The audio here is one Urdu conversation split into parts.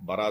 12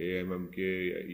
AMMK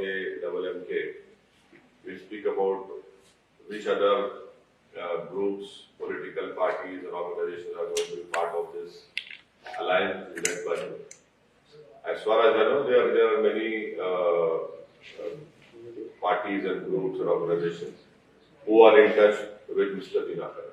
AMMK, we speak about which other groups, political parties and organizations are going to be part of this alliance led by him. As far as I know, there are many parties and groups and organizations who are in touch with Mr. Dinakaran.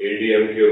ADMK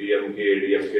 DMK ADMK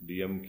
DMK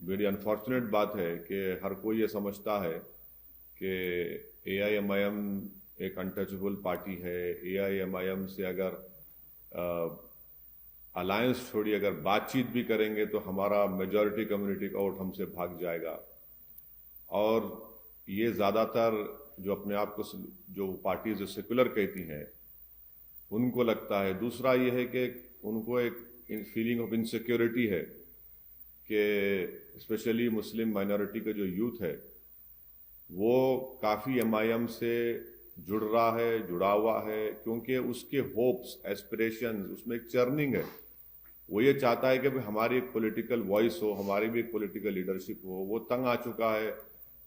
بڑی انفارچونیٹ بات ہے کہ ہر کوئی یہ سمجھتا ہے کہ اے آئی ایم آئی ایم ایک انٹچبل پارٹی ہے. اے آئی ایم آئی ایم سے اگر الائنس چھوڑی اگر بات چیت بھی کریں گے تو ہمارا میجورٹی کمیونٹی کا ووٹ ہم سے بھاگ جائے گا. اور یہ زیادہ تر جو اپنے آپ کو جو پارٹیز جو سیکولر کہتی ہیں ان کو لگتا ہے. دوسرا یہ ہے کہ ان کو ایک فیلنگ آف انسیکیورٹی ہے کہ اسپیشلی مسلم مائنورٹی کا جو یوتھ ہے وہ کافی ایم آئی ایم سے جڑ رہا ہے, جڑا ہوا ہے, کیونکہ اس کے ہوپس, ایسپریشنز, اس میں ایک چرننگ ہے. وہ یہ چاہتا ہے کہ ہماری ایک پولیٹیکل وائس ہو, ہماری بھی ایک پولیٹیکل لیڈرشپ ہو. وہ تنگ آ چکا ہے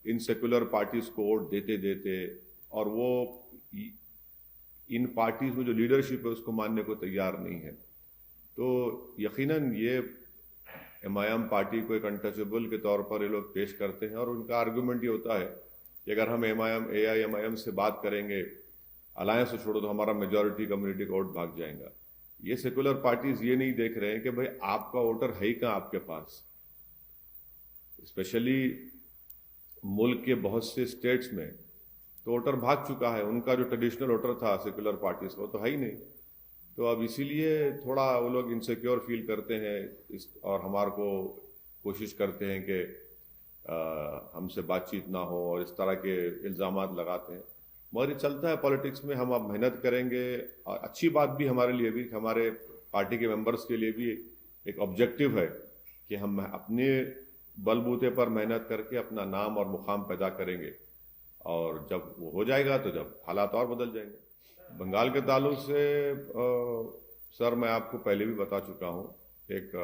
ان سیکولر پارٹیز کو ووٹ دیتے دیتے, اور وہ ان پارٹیز میں جو لیڈرشپ ہے اس کو ماننے کو تیار نہیں ہے. تو یقیناً یہ ایم آئی ایم پارٹی کو ایک انٹچبل کے طور پر یہ لوگ پیش کرتے ہیں, اور ان کا آرگومنٹ یہ ہوتا ہے کہ اگر ہم اے آئی ایم آئی ایم سے بات کریں گے, الائنس سے چھوڑو, تو ہمارا میجورٹی کمیونٹی کا ووٹ بھاگ جائیں گا. یہ سیکولر پارٹیز یہ نہیں دیکھ رہے ہیں کہ بھائی آپ کا ووٹر ہے ہی کہاں آپ کے پاس. اسپیشلی ملک کے بہت سے اسٹیٹس میں تو ووٹر بھاگ چکا ہے. ان کا جو ٹریڈیشنل ووٹر تھا سیکولر پارٹیز کا وہ تو ہے ہی نہیں. تو اب اسی لیے تھوڑا وہ لوگ انسیکیور فیل کرتے ہیں اور ہمارے کو کوشش کرتے ہیں کہ ہم سے بات چیت نہ ہو, اور اس طرح کے الزامات لگاتے ہیں. مگر یہ چلتا ہے پالیٹکس میں. ہم اب محنت کریں گے, اور اچھی بات بھی ہمارے لیے بھی, ہمارے پارٹی کے ممبرس کے لیے بھی ایک آبجیکٹیو ہے کہ ہم اپنے بل بوتے پر محنت کر کے اپنا نام اور مقام پیدا کریں گے, اور جب وہ ہو جائے گا تو جب حالات اور بدل جائیں گے. بنگال کے تعلق سے سر میں آپ کو پہلے بھی بتا چکا ہوں, ایک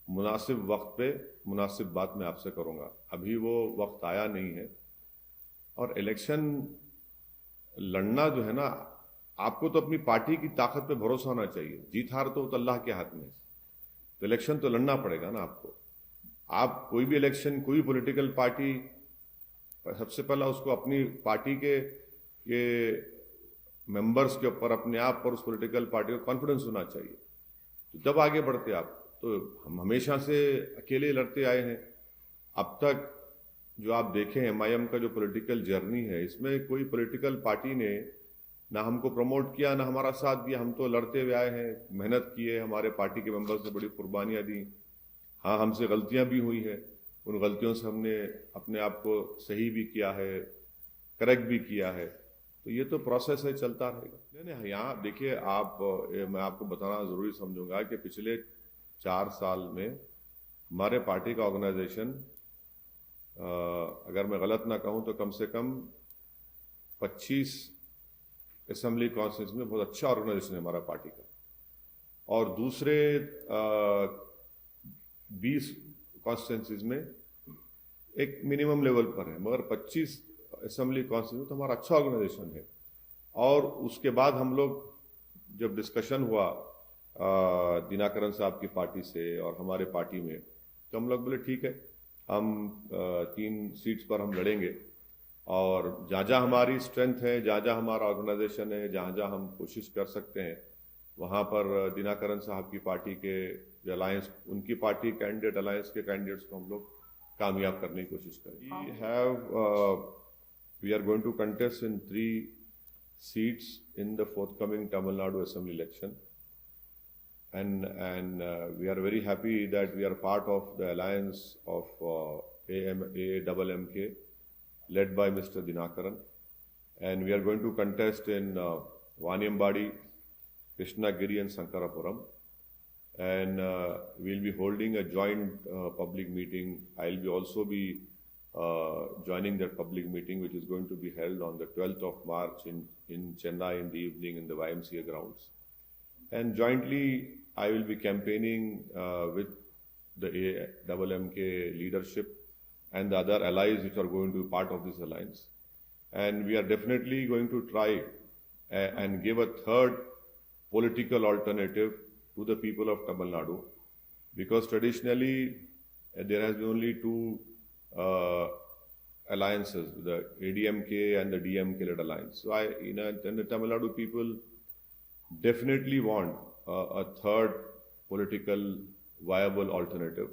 مناسب وقت پہ مناسب بات میں آپ سے کروں گا. ابھی وہ وقت آیا نہیں ہے, اور الیکشن لڑنا جو ہے نا, آپ کو تو اپنی پارٹی کی طاقت پہ بھروسہ ہونا چاہیے. جیت ہار تو اللہ کے ہاتھ میں ہے, تو الیکشن تو لڑنا پڑے گا نا آپ کو. آپ کوئی بھی الیکشن, کوئی پولیٹیکل پارٹی, سب سے پہلا اس کو اپنی پارٹی کے ممبرس کے اوپر, اپنے آپ پر, اس پولیٹیکل پارٹی کو کانفیڈنس ہونا چاہیے. تو جب آگے بڑھتے آپ, تو ہم ہمیشہ سے اکیلے لڑتے آئے ہیں. اب تک جو آپ دیکھیں ایم آئی ایم کا جو پولیٹیکل جرنی ہے, اس میں کوئی پولیٹیکل پارٹی نے نہ ہم کو پروموٹ کیا, نہ ہمارا ساتھ دیا. ہم تو لڑتے ہوئے آئے ہیں, محنت کیے, ہمارے پارٹی کے ممبرس نے بڑی قربانیاں دیں. ہاں, ہم سے غلطیاں بھی ہوئی ہیں, ان غلطیوں سے ہم نے اپنے آپ کو صحیح بھی کیا ہے, کریکٹ بھی کیا ہے. تو یہ تو پروسیس ہے, چلتا رہے گا. نہیں, یہاں دیکھیے آپ, میں آپ کو بتانا ضروری سمجھوں گا کہ پچھلے 4 سال میں ہمارے پارٹی کا آرگنائزیشن, اگر میں غلط نہ کہوں تو کم سے کم 25 اسمبلی کانسٹیٹوئنسی میں بہت اچھا آرگنائزیشن ہے ہمارا پارٹی کا, اور دوسرے 20 کانسٹیٹوئنسیز میں ایک منیمم لیول پر ہے, مگر 25 اسمبلی کانسٹیٹوئنسی تو ہمارا اچھا آرگنائزیشن ہے. اور اس کے بعد ہم لوگ جب ڈسکشن ہوا دیناکرن صاحب کی پارٹی سے اور ہمارے پارٹی میں, تو ہم لوگ بولے ٹھیک ہے, ہم 3 سیٹس پر ہم لڑیں گے, اور جہاں جہاں ہماری اسٹرینتھ ہے, جہاں جہاں ہمارا آرگنائزیشن ہے, جہاں جہاں ہم کوشش کر سکتے ہیں, وہاں پر دیناکرن صاحب کی پارٹی کے جو الائنس, ان کی پارٹی کینڈیڈیٹ, الائنس کے کینڈیڈیٹس کو ہم لوگ کامیاب کرنے کی کوشش کریں. We are going to contest in 3 seats in the forthcoming Tamil Nadu Assembly election, and we are very happy that we are part of the alliance of AAMMK led by Mr. Dinakaran, and we are going to contest in Vaniambadi, Krishnagiri and Sankarapuram, and we will be holding a joint public meeting. I will also be joining that public meeting, which is going to be held on the 12th of March in Chennai in the evening in the YMCA grounds. And jointly, I will be campaigning with the AAMMK leadership and the other allies which are going to be part of this alliance. And we are definitely going to try and give a third political alternative to the people of Tamil Nadu, because traditionally there has been only 2 alliances, the ADMK and the DMK-led alliance. So the Tamil Nadu people definitely want a third political viable alternative.